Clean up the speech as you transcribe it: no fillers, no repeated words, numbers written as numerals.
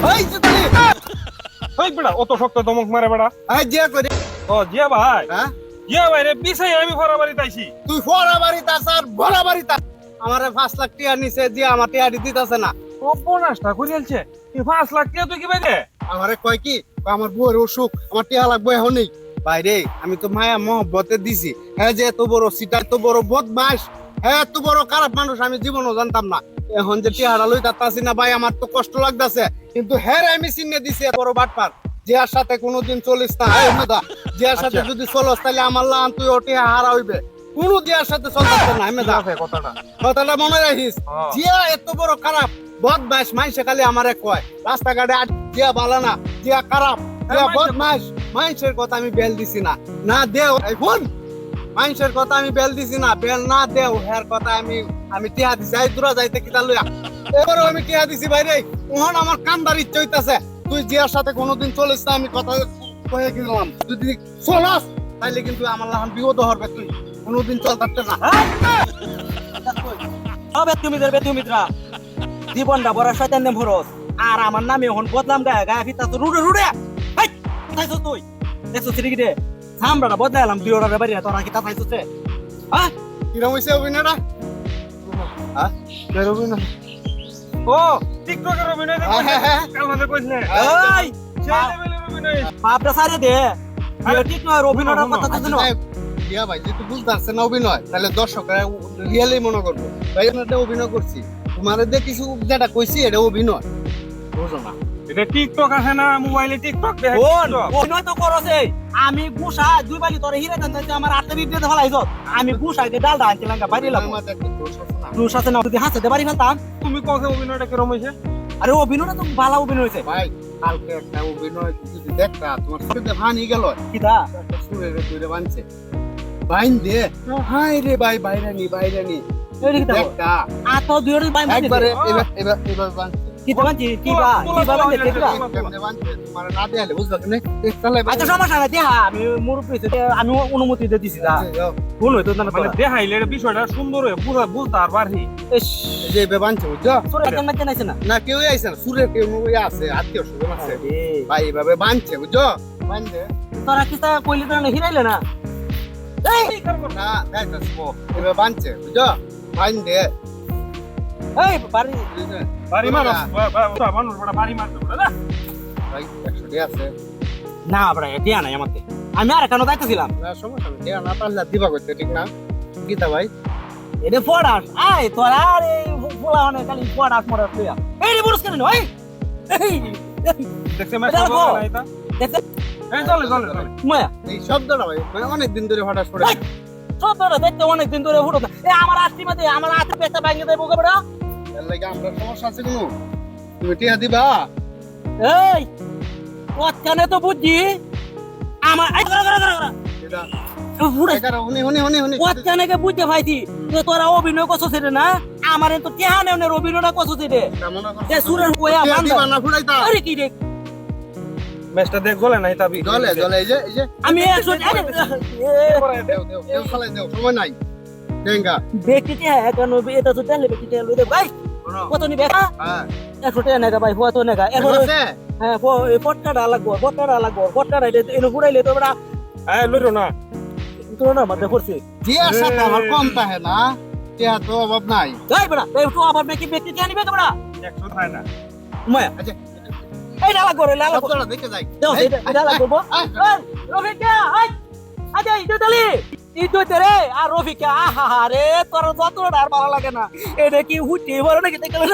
ওই যে তুই এই বেড়া অত শক্ত দমক মারে বেড়া। আই জিয়া করে ও জিয়া ভাই, হ্যাঁ জিয়া ভাই রে বিছাই আমি ফরাবাড়ি তাইছি। তুই ফোরা বাড়ি তাস আর ভরা বাড়ি তাস আমারে 5 লাখ টাকা নিছে যে আমার টাকা দিতেছে না। ও বোনাসটা করিয়ালছে তুই 5 লাখ টাকা তুই কি বাইরে? আমারে কয় কি আমার বউয়ের অসুখ আমার টাকা লাগবে এখনই। বাইরে আমি তো মায়া মহব্বতে দিছি, হ্যাঁ যে এত বড় সিটা এত বড় বদমাস, হ্যাঁ এত বড় খারাপ মানুষ আমি জীবনও জানতাম না। এখন যে টিহারা লই তাতাছি না ভাই আমার তো কষ্ট লাগতাছে, কিন্তু হ্যাঁ আমি চিনে দিছি এত বড় বাটপার। জিয়ার সাথে কোনোদিন চলিস না এই মেদা, জিয়ার সাথে যদি চলস তাহলে আমার লান তুই ওটি হারা হইবে। কোন জিয়ার সাথে চলতাছ না মেদা, কথাটা কথাটা মনে রাখিস। হ্যাঁ। জিয়া এত বড় খারাপ বদমাস, মাইসে খালি আমারে কয় রাস্তাঘাটে জিয়া ভালো না, জিয়া খারাপ, জিয়া বদমাস। মাইসের কথা আমি বেল দিছি না, না দেও এখন মাইসের কথা আমি বেল দিছি না, বেল না দেও হের কথা আমি টিহা দিছি। এই দূরা যাইতে কিতা লইয়া এবারও আমি টিহা দিছি বাইরে। ওহন আমার কান্দার ইচ্ছা হইতাছে, তুই জিয়ার সাথে কোনোদিন চলিস না আমি কথা কয়ে গেলাম। যদি চলাস তাইলে কিন্তু আমার লাহান বিপদ হবে, তুই কোনোদিন চল থাকতে না। বেতুমিত্রা জীবনটা বড় শয়তান নাম হরস আর আমার নামে এখন বদলাম গায়ে গায়ে ফিতা তো রুড়ে রুড়ে তাইছো তুই দেখছো ঠিক রে সামরাটা বদলাইলাম দুই ওরা বাড়ি তোরা কি তাইছো রে হ্যাঁ কিরম হইছে অভিনয়টা? হ্যাঁ বের অভিনয় ও টিকটকের অভিনয় হ্যাঁ, হ্যাঁ, হ্যাঁ। কাল হাতে কইছ না এই সেই লেভেলের অভিনয়। বাপটা সারে দে ঠিক নয় অভিনয়টার কথা তো জানো দিয়া ভাই যেহেতু বুঝতে পারছে না অভিনয়, তাহলে দর্শকরা রিয়েলি মনে করবো ভাই এটা অভিনয় করছি। তোমার দিয়ে কিছু যেটা কইছি এটা অভিনয়, বুঝো না? এটা টিকটক আছে না, মোবাইলে টিকটক দেখে কোন অভিনয় তো করছে আমি গুসা দুই বাজি তোরে হিরে দেন আমার আটটা দিয়ে ফেলাইছ আমি গুসাইতে ডালটা আনছিলাম বাড়ি লাগবো আমাদের একটা দোষ আছে না তোর সাথে না যদি হাসতে বাড়ি ফেলতাম। তুমি কবে অভিনয়টা কিরম হইছে? আরে অভিনয়টা তো ভালো অভিনয় হয়েছে ভাই। কালকে একটা অভিনয় যদি দেখতা তোমার সাথে ভানি গেল কিতা একটা সুরের দূরে বানছে বাইন দে, হাই রে ভাই বাইরানি বাইরানি দেখতা আর তো দুই বাই একবারে এবার বানছে কিতা বানছি কিবা কিবা বানছে কিবা কেমনে বানছে তোমার না দেয়ালে বুঝবা কেন তাহলে আচ্ছা সমস্যা নাই দেখা আমি মুরব্বী আমি অনুমতি দিয়ে দিছি দা ভুল হইতো না মানে দেখাইলে এটা বিষয়টা সুন্দর হয়ে বুঝতে আর পারহি। যে বে বানছে বুঝছো সরে কেন জানাইছ না না কেউ আইছে না, সুরের কেউ আছে আত্মীয় স্বজন আছে ভাই এভাবে বানছে বুঝছো বানছে তোরা কিতা কইলি তো না হিরাইলে না এই না দেখাচ্ছি এভাবে বানছে বুঝছো বাইন দে এই বাড়ি বাড়ি মারো মানুষ বড় বাড়ি মারতে বড় না ভাই 100 টাকা আছে না বড় দিয়া নাই আমাকে আমি আর কেন যাইতেছিলাম না সমস্যা নেই না পারলে দিবা করতে ঠিক না গীতা ভাই এটা পড়াস আই তোরা আরে বলা হনে খালি পড়াস মরাস লইয়া এই রে বুঝছ কেন ওই এই দেখতে মেসেজ বলা না এটা দেখতে এই চলে চলে চলে মায়া এই শব্দটা ভাই অনেক দিন ধরে হঠাৎ করে সবটা দেখতে অনেক দিন ধরে ফুটো এই আমার আস্তি মধ্যে আমার হাতে পেটা ভাঙে দেবো বড় এর লাগি আমরা সমস্যা আছে কোনো তুমি টিয়া দিবা এই ওখানে তো বুঝি আমার এই এটা পুরো এগারো উনি ওখানে কে বুঝতে পাইছি যে তোরা অভিনয় করছিস রে না আমার তো কেহানে ওনের অভিনয়টা করছিস রে কেমন এ সুরের কোয়া টিয়া দিবা বান্দা না ফুলাইতা আরে কি রে ম্যাচটা দেখ গলে নাই তাবি জলে এই যে আমি 100 দেও খালাই দেও সময় নাই দেঙ্গা ব্যক্তিতে এখন এটা তো তেলে ব্যক্তিতে লই দে ভাই কত নিবে হ্যাঁ 100 টাকা নেগা ভাই কত নেগা এখন আছে হ্যাঁ পটকাটা লাগবো পটকাটা এনে ঘুরাইলে তো বড় এই লইরো না তোর না মধ্যে করছি জিয়ার সাথে আমার কম তাহে না টিয়া তো অভাব নাই এই বড় এই তো আবার নাকি ব্যক্তিতে আনিবে তো বড় 100 হয় না মায়া আচ্ছা এই ডালা করে লাগবো শব্দটা দেখে যাই দাও এটা লাগবো রফিকা আচ্ছা ইদুতে রে আর রফিকা আহা রে তোর যত আর ভালো লাগে না এটা কি হুটি বড় নাকি দেখলে